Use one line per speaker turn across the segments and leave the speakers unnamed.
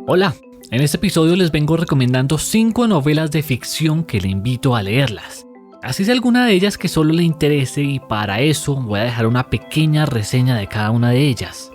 Hola, en este episodio les vengo recomendando 5 novelas de ficción que le invito a leerlas. Así sea alguna de ellas que solo le interese, y para eso voy a dejar una pequeña reseña de cada una de ellas.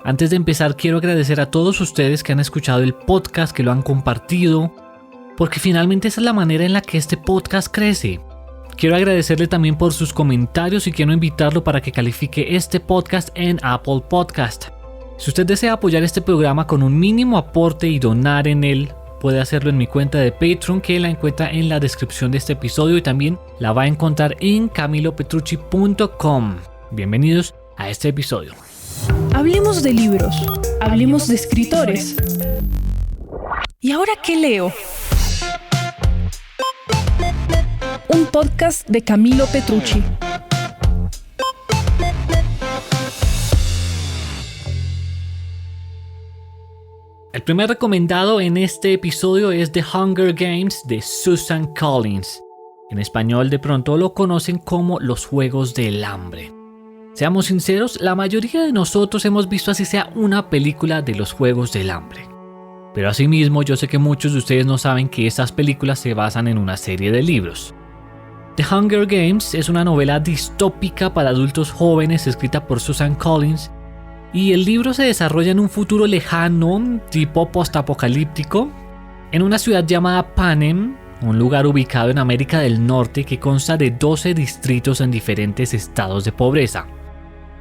Antes de empezar, quiero agradecer a todos ustedes que han escuchado el podcast, que lo han compartido, porque finalmente esa es la manera en la que este podcast crece. Quiero agradecerle también por sus comentarios y quiero invitarlo para que califique este podcast en Apple Podcast. Si usted desea apoyar este programa con un mínimo aporte y donar en él, puede hacerlo en mi cuenta de Patreon, que la encuentra en la descripción de este episodio y también la va a encontrar en camilopetrucci.com. Bienvenidos a este episodio.
Hablemos de libros, hablemos de escritores. ¿Y ahora qué leo? Un podcast de Camilo Petrucci.
El primer recomendado en este episodio es The Hunger Games de Susan Collins. En español de pronto lo conocen como Los Juegos del Hambre. Seamos sinceros, la mayoría de nosotros hemos visto así sea una película de Los Juegos del Hambre. Pero asimismo yo sé que muchos de ustedes no saben que estas películas se basan en una serie de libros. The Hunger Games es una novela distópica para adultos jóvenes escrita por Susan Collins, y el libro se desarrolla en un futuro lejano, tipo postapocalíptico, en una ciudad llamada Panem, un lugar ubicado en América del Norte que consta de 12 distritos en diferentes estados de pobreza.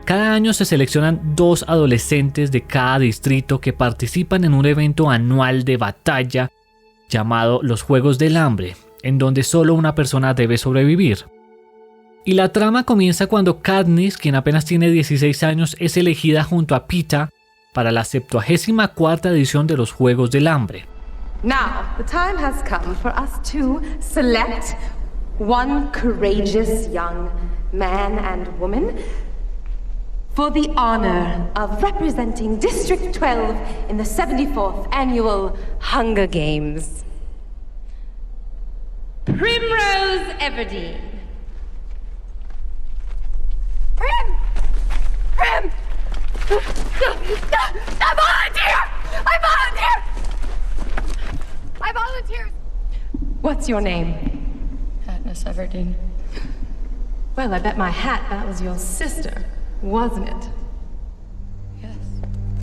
Cada año se seleccionan 2 adolescentes de cada distrito que participan en un evento anual de batalla llamado Los Juegos del Hambre, en donde solo una persona debe sobrevivir. Y la trama comienza cuando Katniss, quien apenas tiene 16 años, es elegida junto a Peeta para la 74ª edición de los Juegos del Hambre.
Now, the time has come for us to select one courageous young man and woman for the honor of representing District 12 in the 74th Annual Hunger Games. Primrose Everdeen. Prim! I volunteer! What's your name?
Katniss Everdeen.
Well, I bet my hat that was your sister, wasn't it?
Yes.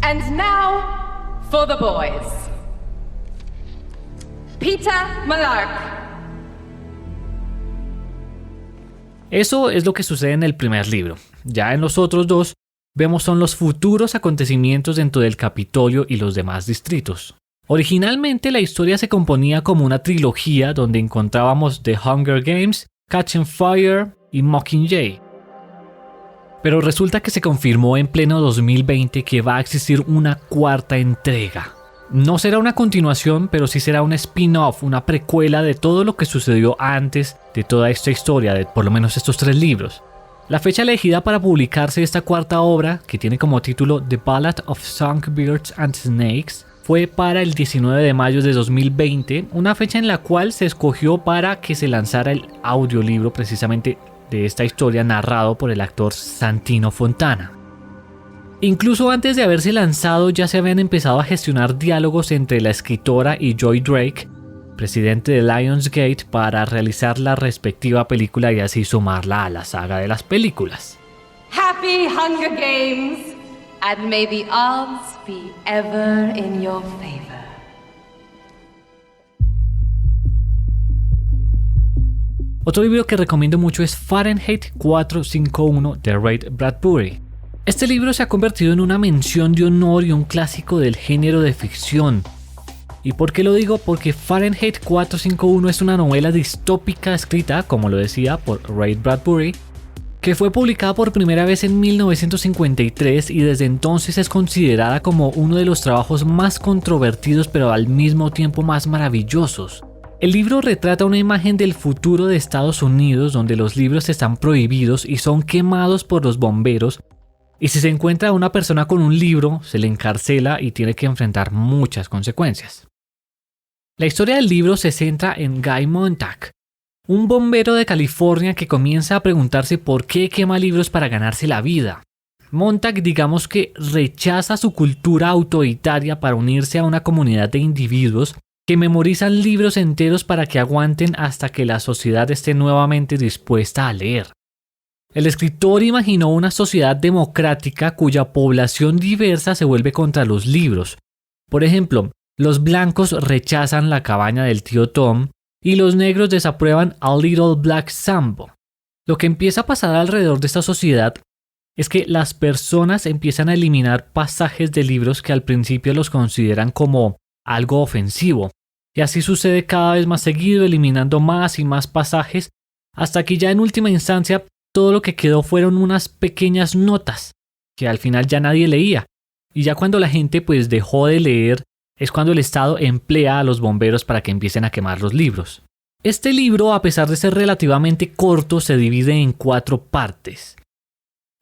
And now, for the boys. Peeta Mellark.
Eso es lo que sucede en el primer libro. Ya en los otros 2 vemos son los futuros acontecimientos dentro del Capitolio y los demás distritos. Originalmente la historia se componía como una trilogía donde encontrábamos The Hunger Games, Catching Fire y Mockingjay. Pero resulta que se confirmó en pleno 2020 que va a existir una 4ª entrega. No será una continuación, pero sí será un spin-off, una precuela de todo lo que sucedió antes de toda esta historia, de por lo menos estos 3 libros. La fecha elegida para publicarse esta 4ª obra, que tiene como título The Ballad of Songbirds and Snakes, fue para el 19 de mayo de 2020, una fecha en la cual se escogió para que se lanzara el audiolibro precisamente de esta historia narrado por el actor Santino Fontana. Incluso antes de haberse lanzado ya se habían empezado a gestionar diálogos entre la escritora y Joy Drake, presidente de Lionsgate, para realizar la respectiva película y así sumarla a la saga de las películas.
Happy Hunger Games, and may the odds be ever in your favor.
Otro libro que recomiendo mucho es Fahrenheit 451 de Ray Bradbury. Este libro se ha convertido en una mención de honor y un clásico del género de ficción. ¿Y por qué lo digo? Porque Fahrenheit 451 es una novela distópica escrita, como lo decía, por Ray Bradbury, que fue publicada por primera vez en 1953 y desde entonces es considerada como uno de los trabajos más controvertidos pero al mismo tiempo más maravillosos. El libro retrata una imagen del futuro de Estados Unidos donde los libros están prohibidos y son quemados por los bomberos. Y si se encuentra a una persona con un libro, se le encarcela y tiene que enfrentar muchas consecuencias. La historia del libro se centra en Guy Montag, un bombero de California que comienza a preguntarse por qué quema libros para ganarse la vida. Montag, digamos que rechaza su cultura autoritaria para unirse a una comunidad de individuos que memorizan libros enteros para que aguanten hasta que la sociedad esté nuevamente dispuesta a leer. El escritor imaginó una sociedad democrática cuya población diversa se vuelve contra los libros. Por ejemplo, los blancos rechazan la cabaña del tío Tom y los negros desaprueban A Little Black Sambo. Lo que empieza a pasar alrededor de esta sociedad es que las personas empiezan a eliminar pasajes de libros que al principio los consideran como algo ofensivo. Y así sucede cada vez más seguido, eliminando más y más pasajes, hasta que ya en última instancia todo lo que quedó fueron unas pequeñas notas que al final ya nadie leía. Y ya cuando la gente pues dejó de leer es cuando el Estado emplea a los bomberos para que empiecen a quemar los libros. Este libro, a pesar de ser relativamente corto, se divide en 4 partes.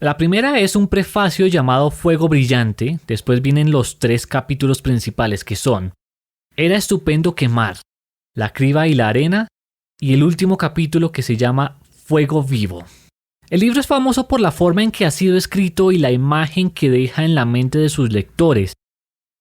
La primera es un prefacio llamado Fuego Brillante, después vienen los 3 capítulos principales que son Era estupendo quemar, La criba y la arena, y el último capítulo que se llama Fuego Vivo. El libro es famoso por la forma en que ha sido escrito y la imagen que deja en la mente de sus lectores.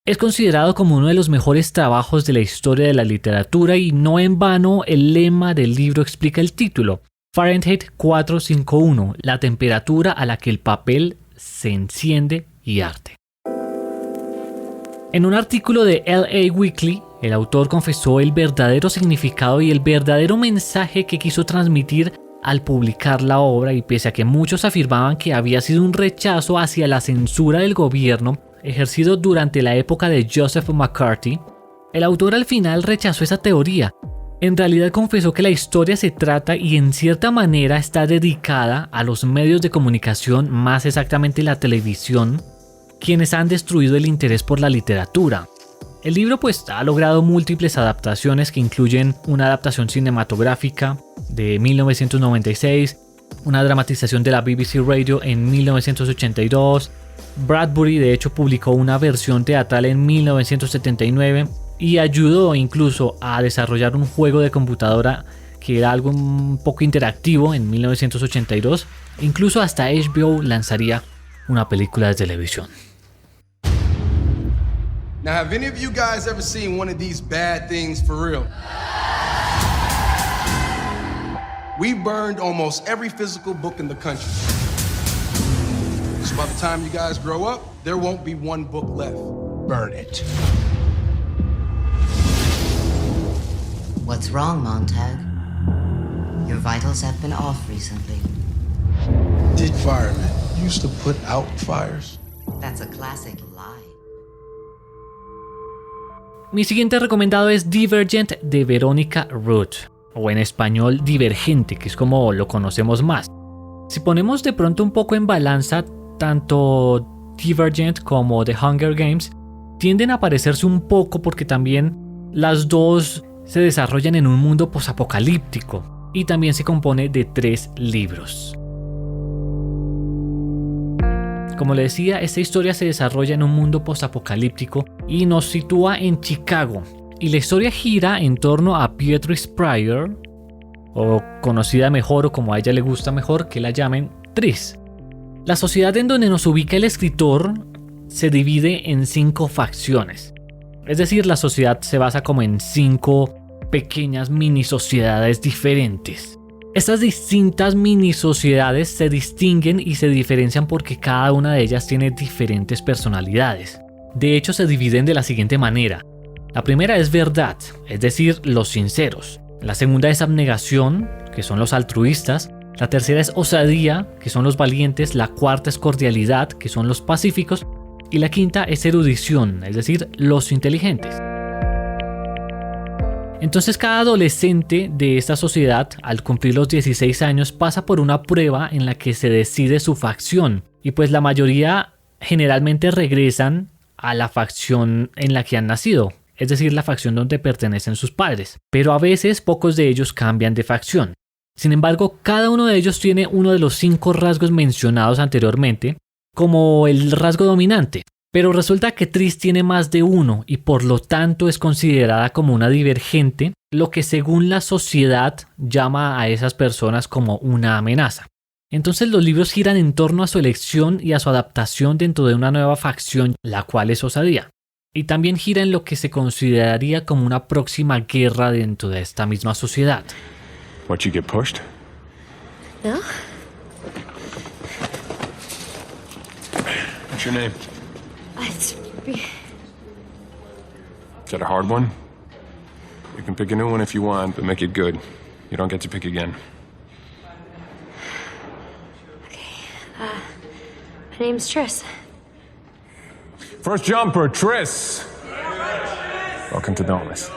Es considerado como uno de los mejores trabajos de la historia de la literatura y no en vano el lema del libro explica el título. Fahrenheit 451, la temperatura a la que el papel se enciende y arde. En un artículo de LA Weekly, el autor confesó el verdadero significado y el verdadero mensaje que quiso transmitir al publicar la obra, y pese a que muchos afirmaban que había sido un rechazo hacia la censura del gobierno ejercido durante la época de Joseph McCarthy, el autor al final rechazó esa teoría. En realidad confesó que la historia se trata y en cierta manera está dedicada a los medios de comunicación, más exactamente la televisión, quienes han destruido el interés por la literatura. El libro pues ha logrado múltiples adaptaciones que incluyen una adaptación cinematográfica de 1996, una dramatización de la BBC Radio en 1982, Bradbury de hecho publicó una versión teatral en 1979 y ayudó incluso a desarrollar un juego de computadora que era algo un poco interactivo en 1982. Incluso hasta HBO lanzaría una película de televisión.
Now, have any of you guys ever seen one of these bad things for real? We burned almost every physical book in the country. So by the time you guys grow up, there won't be one book left. Burn it.
What's wrong, Montag? Your vitals have been off recently.
Did firemen used to put out fires?
That's a classic lie.
Mi siguiente recomendado es Divergent de Veronica Roth, o en español Divergente, que es como lo conocemos más. Si ponemos de pronto un poco en balanza, tanto Divergent como The Hunger Games tienden a parecerse un poco porque también las dos se desarrollan en un mundo posapocalíptico y también se compone de 3 libros. Como le decía, esta historia se desarrolla en un mundo postapocalíptico y nos sitúa en Chicago. Y la historia gira en torno a Beatrice Pryor, o conocida mejor o como a ella le gusta mejor que la llamen Tris. La sociedad en donde nos ubica el escritor se divide en 5 facciones. Es decir, la sociedad se basa como en 5 pequeñas mini sociedades diferentes. Estas distintas mini sociedades se distinguen y se diferencian porque cada una de ellas tiene diferentes personalidades. De hecho, se dividen de la siguiente manera. La primera es verdad, es decir, los sinceros. La segunda es abnegación, que son los altruistas. La tercera es osadía, que son los valientes. La cuarta es cordialidad, que son los pacíficos. Y la quinta es erudición, es decir, los inteligentes. Entonces cada adolescente de esta sociedad, al cumplir los 16 años, pasa por una prueba en la que se decide su facción. Y pues la mayoría generalmente regresan a la facción en la que han nacido, es decir, la facción donde pertenecen sus padres. Pero a veces pocos de ellos cambian de facción. Sin embargo, cada uno de ellos tiene uno de los 5 rasgos mencionados anteriormente como el rasgo dominante. Pero resulta que Tris tiene más de uno y por lo tanto es considerada como una divergente, lo que según la sociedad llama a esas personas como una amenaza. Entonces los libros giran en torno a su elección y a su adaptación dentro de una nueva facción, la cual es Osadía. Y también gira en lo que se consideraría como una próxima guerra dentro de esta misma sociedad.
What, you get pushed?
No?
What's your name?
It's...
Is that a hard one? You can pick a new one if you want, but make it good. You don't get to pick again.
My name's Triss.
First jumper, Triss. Welcome to Dauntless.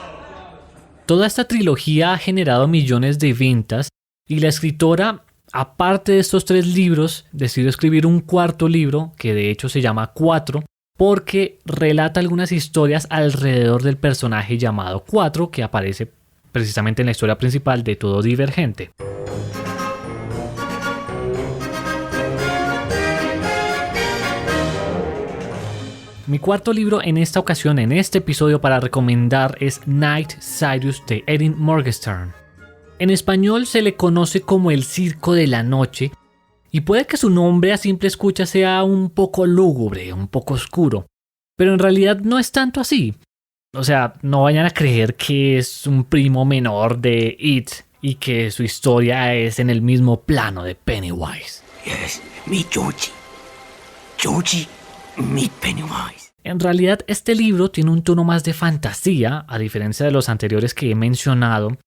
Toda esta trilogía ha generado millones de ventas y la escritora, aparte de estos 3 libros, decidió escribir un 4º libro que de hecho se llama 4 porque relata algunas historias alrededor del personaje llamado 4 que aparece precisamente en la historia principal de Todo Divergente. Mi 4º libro en esta ocasión, en este episodio para recomendar, es Night Cyrus de Erin Morgenstern. En español se le conoce como El Circo de la Noche y puede que su nombre a simple escucha sea un poco lúgubre, un poco oscuro, pero en realidad no es tanto así. O sea, no vayan a creer que es un primo menor de It y que su historia es en el mismo plano de Pennywise.
Yes, meet Georgie. Georgie, meet Pennywise.
En realidad este libro tiene un tono más de fantasía, a diferencia de los anteriores que he mencionado,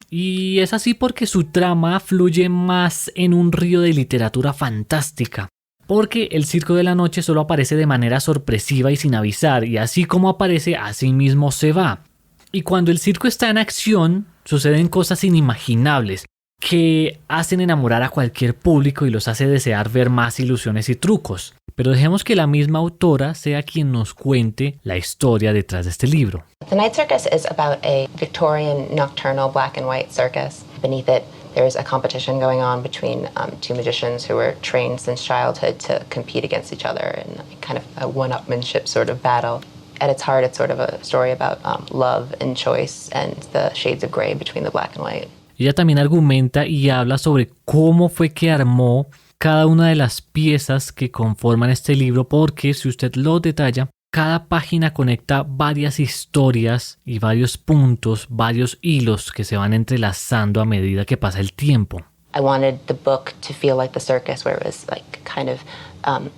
y es así porque su trama fluye más en un río de literatura fantástica, porque el Circo de la Noche solo aparece de manera sorpresiva y sin avisar, y así como aparece, así mismo se va. Y cuando el circo está en acción, suceden cosas inimaginables, que hacen enamorar a cualquier público y los hace desear ver más ilusiones y trucos. Pero dejemos que la misma autora sea quien nos cuente la historia detrás de este libro.
The Night Circus is about a Victorian nocturnal black and white circus. Beneath it, there's a competition going on between 2 magicians who were trained since childhood to compete against each other in kind of a one-upmanship sort of battle. At its heart, it's sort of a story about love and choice and the shades of gray between the black and white.
Ella también argumenta y habla sobre cómo fue que armó cada una de las piezas que conforman este libro, porque si usted lo detalla, cada página conecta varias historias y varios puntos, varios hilos que se van entrelazando a medida que pasa el tiempo.
I wanted the book to feel like the circus, where it was like kind of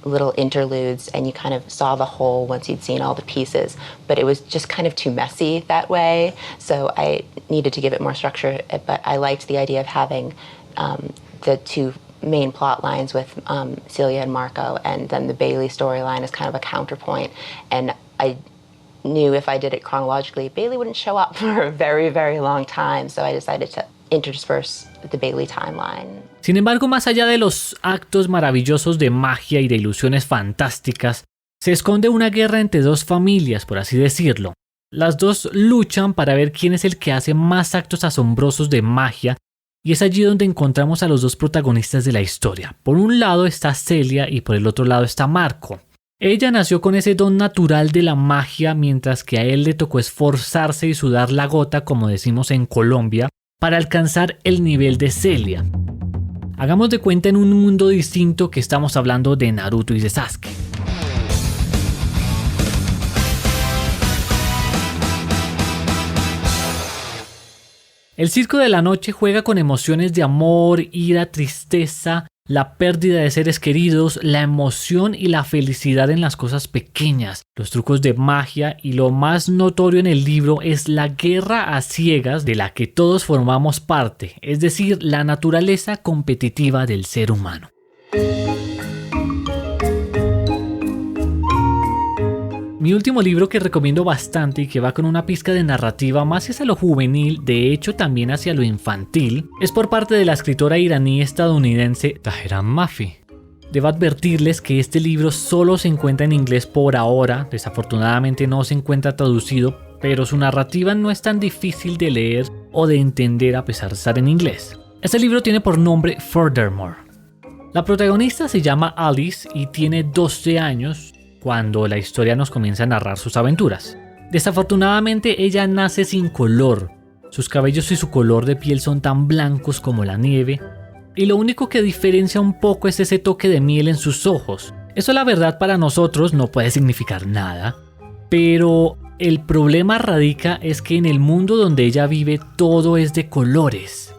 little interludes and you kind of saw the whole once you'd seen all the pieces, but it was just kind of too messy that way, so I needed to give it more structure, but I liked the idea of having the 2 main plot lines with Celia and Marco, and then the Bailey storyline is kind of a counterpoint, and I knew if I did it chronologically, Bailey wouldn't show up for a very, very long time, so I decided to intersperse the Bailey timeline.
Sin embargo, más allá de los actos maravillosos de magia y de ilusiones fantásticas, se esconde una guerra entre 2 familias, por así decirlo. Las 2 luchan para ver quién es el que hace más actos asombrosos de magia, y es allí donde encontramos a los 2 protagonistas de la historia. Por un lado está Celia y por el otro lado está Marco. Ella nació con ese don natural de la magia, mientras que a él le tocó esforzarse y sudar la gota, como decimos en Colombia, para alcanzar el nivel de Celia. Hagamos de cuenta en un mundo distinto que estamos hablando de Naruto y de Sasuke. El Circo de la Noche juega con emociones de amor, ira, tristeza, la pérdida de seres queridos, la emoción y la felicidad en las cosas pequeñas, los trucos de magia, y lo más notorio en el libro es la guerra a ciegas de la que todos formamos parte, es decir, la naturaleza competitiva del ser humano. Mi último libro, que recomiendo bastante y que va con una pizca de narrativa más hacia lo juvenil, de hecho también hacia lo infantil, es por parte de la escritora iraní-estadounidense Tahereh Mafi. Debo advertirles que este libro solo se encuentra en inglés por ahora, desafortunadamente no se encuentra traducido, pero su narrativa no es tan difícil de leer o de entender a pesar de estar en inglés. Este libro tiene por nombre Furthermore. La protagonista se llama Alice y tiene 12 años, cuando la historia nos comienza a narrar sus aventuras. Desafortunadamente ella nace sin color. Sus cabellos y su color de piel son tan blancos como la nieve, y lo único que diferencia un poco es ese toque de miel en sus ojos. Eso la verdad para nosotros no puede significar nada, pero el problema radica es que en el mundo donde ella vive todo es de colores.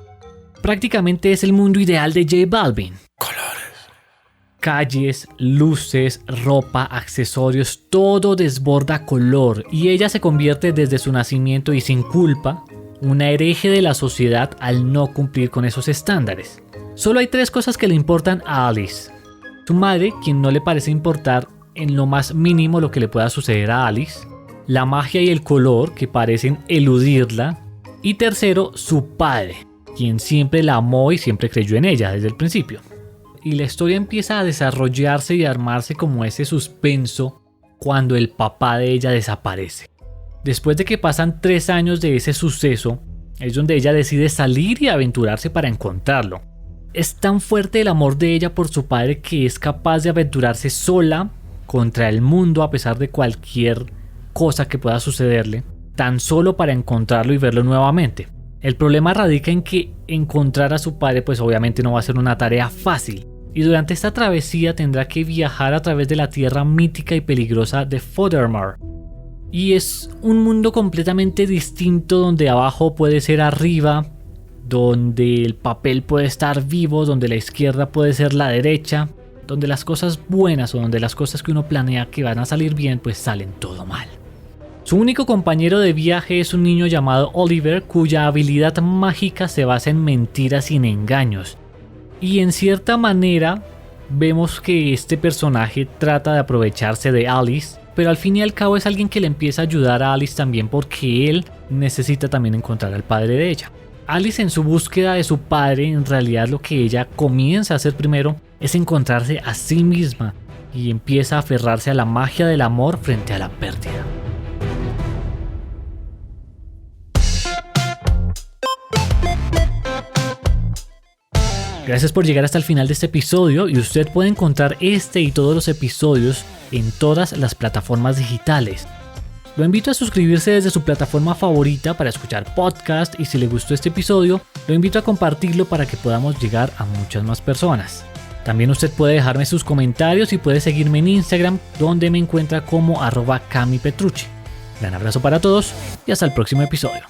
Prácticamente es el mundo ideal de J Balvin. Calles, luces, ropa, accesorios, todo desborda color y ella se convierte desde su nacimiento y sin culpa, una hereje de la sociedad al no cumplir con esos estándares. Solo hay 3 cosas que le importan a Alice. Su madre, quien no le parece importar en lo más mínimo lo que le pueda suceder a Alice. La magia y el color, que parecen eludirla. Y tercero, su padre, quien siempre la amó y siempre creyó en ella desde el principio. Y la historia empieza a desarrollarse y a armarse como ese suspenso cuando el papá de ella desaparece. Después de que pasan 3 años de ese suceso, es donde ella decide salir y aventurarse para encontrarlo. Es tan fuerte el amor de ella por su padre que es capaz de aventurarse sola contra el mundo a pesar de cualquier cosa que pueda sucederle, tan solo para encontrarlo y verlo nuevamente. El problema radica en que encontrar a su padre pues obviamente no va a ser una tarea fácil. Y durante esta travesía tendrá que viajar a través de la tierra mítica y peligrosa de Foddermar. Y es un mundo completamente distinto donde abajo puede ser arriba, donde el papel puede estar vivo, donde la izquierda puede ser la derecha, donde las cosas buenas o donde las cosas que uno planea que van a salir bien pues salen todo mal. Su único compañero de viaje es un niño llamado Oliver, cuya habilidad mágica se basa en mentiras y en engaños. Y en cierta manera vemos que este personaje trata de aprovecharse de Alice, pero al fin y al cabo es alguien que le empieza a ayudar a Alice también porque él necesita también encontrar al padre de ella. Alice, en su búsqueda de su padre, en realidad lo que ella comienza a hacer primero es encontrarse a sí misma y empieza a aferrarse a la magia del amor frente a la pérdida. Gracias por llegar hasta el final de este episodio y usted puede encontrar este y todos los episodios en todas las plataformas digitales. Lo invito a suscribirse desde su plataforma favorita para escuchar podcast y si le gustó este episodio, lo invito a compartirlo para que podamos llegar a muchas más personas. También usted puede dejarme sus comentarios y puede seguirme en Instagram donde me encuentra como @camipetrucci. Gran abrazo para todos y hasta el próximo episodio.